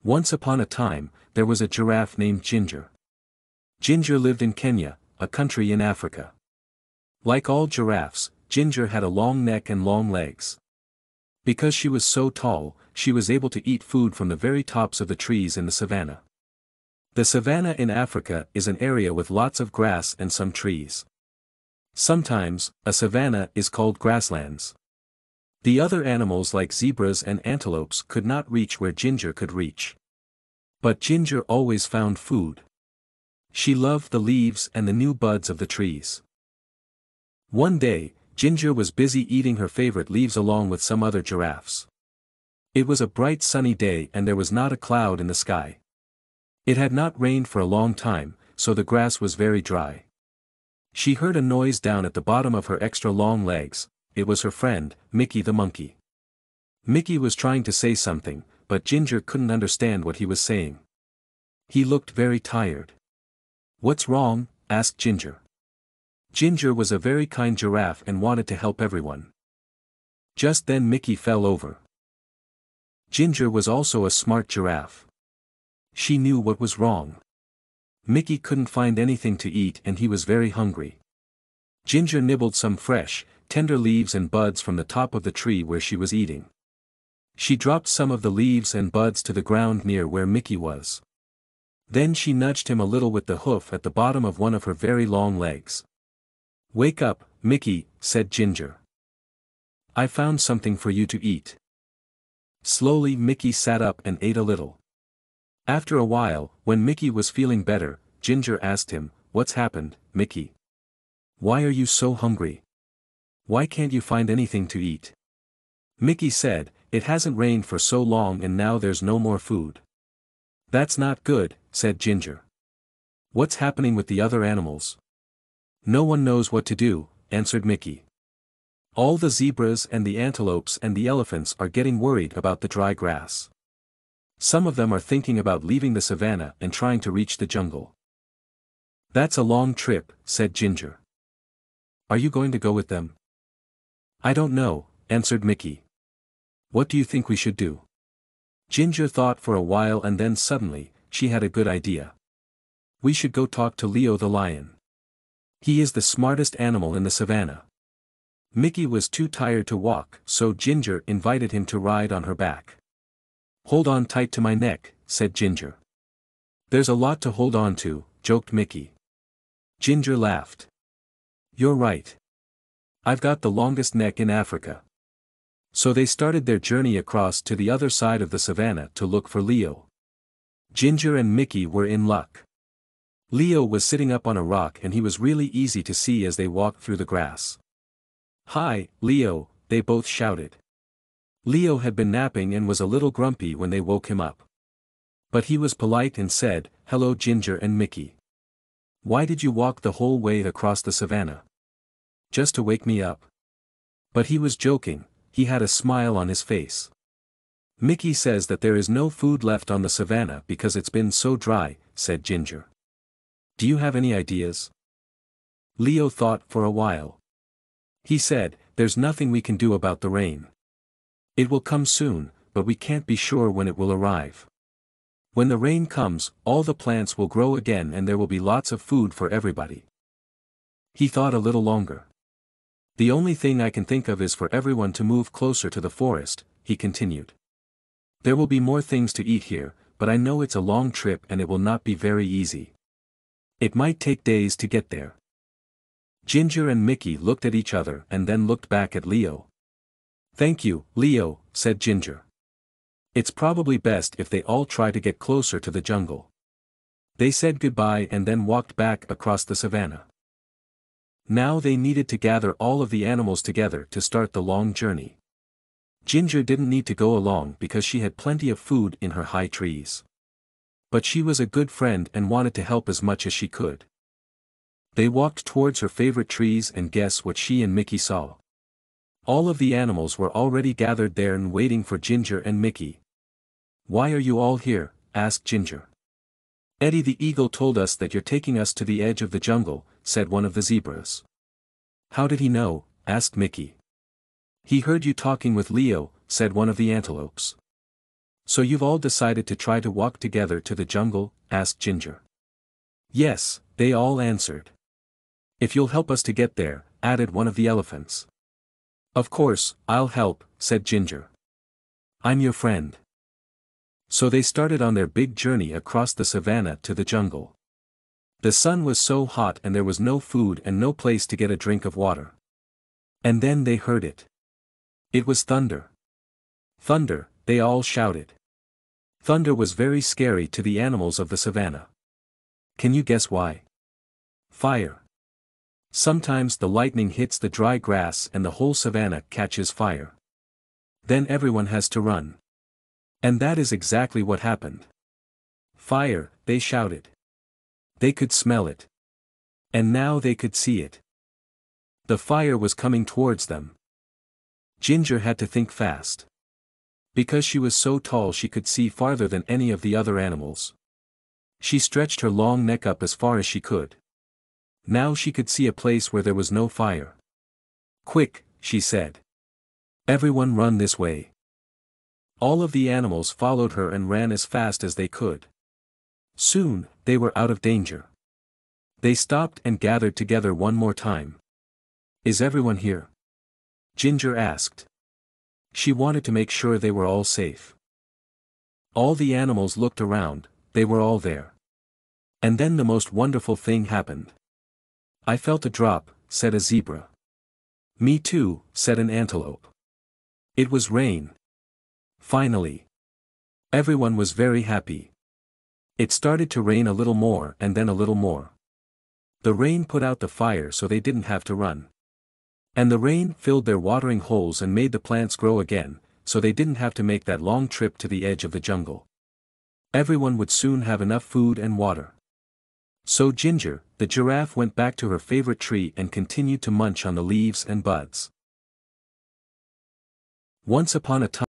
Once upon a time, there was a giraffe named Ginger. Ginger lived in Kenya, a country in Africa. Like all giraffes, Ginger had a long neck and long legs. Because she was so tall, she was able to eat food from the very tops of the trees in the savanna. The savanna in Africa is an area with lots of grass and some trees. Sometimes, a savanna is called grasslands. The other animals like zebras and antelopes could not reach where Ginger could reach. But Ginger always found food. She loved the leaves and the new buds of the trees. One day, Ginger was busy eating her favorite leaves along with some other giraffes. It was a bright sunny day and there was not a cloud in the sky. It had not rained for a long time, so the grass was very dry. She heard a noise down at the bottom of her extra long legs. It was her friend, Mickey the monkey. Mickey was trying to say something, but Ginger couldn't understand what he was saying. He looked very tired. "What's wrong?" asked Ginger. Ginger was a very kind giraffe and wanted to help everyone. Just then Mickey fell over. Ginger was also a smart giraffe. She knew what was wrong. Mickey couldn't find anything to eat and he was very hungry. Ginger nibbled some fresh, tender leaves and buds from the top of the tree where she was eating. She dropped some of the leaves and buds to the ground near where Mickey was. Then she nudged him a little with the hoof at the bottom of one of her very long legs. "Wake up, Mickey," said Ginger. "I found something for you to eat." Slowly Mickey sat up and ate a little. After a while, when Mickey was feeling better, Ginger asked him, "What's happened, Mickey? Why are you so hungry? Why can't you find anything to eat?" Mickey said, "It hasn't rained for so long and now there's no more food." "That's not good," said Ginger. "What's happening with the other animals?" "No one knows what to do," answered Mickey. "All the zebras and the antelopes and the elephants are getting worried about the dry grass. Some of them are thinking about leaving the savanna and trying to reach the jungle." "That's a long trip," said Ginger. "Are you going to go with them?" "I don't know," answered Mickey. "What do you think we should do?" Ginger thought for a while and then suddenly, she had a good idea. "We should go talk to Leo the lion. He is the smartest animal in the savanna." Mickey was too tired to walk, so Ginger invited him to ride on her back. "Hold on tight to my neck," said Ginger. "There's a lot to hold on to," joked Mickey. Ginger laughed. "You're right. I've got the longest neck in Africa." So they started their journey across to the other side of the savanna to look for Leo. Ginger and Mickey were in luck. Leo was sitting up on a rock and he was really easy to see as they walked through the grass. "Hi, Leo," they both shouted. Leo had been napping and was a little grumpy when they woke him up. But he was polite and said, "Hello Ginger and Mickey. Why did you walk the whole way across the savanna? Just to wake me up?" But he was joking, he had a smile on his face. "Mickey says that there is no food left on the savanna because it's been so dry," said Ginger. "Do you have any ideas?" Leo thought for a while. He said, "There's nothing we can do about the rain. It will come soon, but we can't be sure when it will arrive. When the rain comes, all the plants will grow again and there will be lots of food for everybody." He thought a little longer. "The only thing I can think of is for everyone to move closer to the forest," he continued. "There will be more things to eat here, but I know it's a long trip and it will not be very easy. It might take days to get there." Ginger and Mickey looked at each other and then looked back at Leo. "Thank you, Leo," said Ginger. "It's probably best if they all try to get closer to the jungle." They said goodbye and then walked back across the savanna. Now they needed to gather all of the animals together to start the long journey. Ginger didn't need to go along because she had plenty of food in her high trees. But she was a good friend and wanted to help as much as she could. They walked towards her favorite trees and guess what she and Mickey saw? All of the animals were already gathered there and waiting for Ginger and Mickey. "Why are you all here?" asked Ginger. "Eddie the eagle told us that you're taking us to the edge of the jungle," said one of the zebras. "How did he know?" asked Mickey. "He heard you talking with Leo," said one of the antelopes. "So you've all decided to try to walk together to the jungle?" asked Ginger. "Yes," they all answered. "If you'll help us to get there," added one of the elephants. "Of course, I'll help," said Ginger. "I'm your friend." So they started on their big journey across the savannah to the jungle. The sun was so hot and there was no food and no place to get a drink of water. And then they heard it. It was thunder. "Thunder," they all shouted. Thunder was very scary to the animals of the savannah. Can you guess why? Fire. Sometimes the lightning hits the dry grass and the whole savannah catches fire. Then everyone has to run. And that is exactly what happened. "Fire," they shouted. They could smell it. And now they could see it. The fire was coming towards them. Ginger had to think fast. Because she was so tall she could see farther than any of the other animals. She stretched her long neck up as far as she could. Now she could see a place where there was no fire. "Quick," she said. "Everyone run this way." All of the animals followed her and ran as fast as they could. Soon, they were out of danger. They stopped and gathered together one more time. "Is everyone here?" Ginger asked. She wanted to make sure they were all safe. All the animals looked around, they were all there. And then the most wonderful thing happened. "I felt a drop," said a zebra. "Me too," said an antelope. It was rain. Finally. Everyone was very happy. It started to rain a little more and then a little more. The rain put out the fire so they didn't have to run. And the rain filled their watering holes and made the plants grow again, so they didn't have to make that long trip to the edge of the jungle. Everyone would soon have enough food and water. So Ginger, the giraffe, went back to her favorite tree and continued to munch on the leaves and buds. Once upon a time,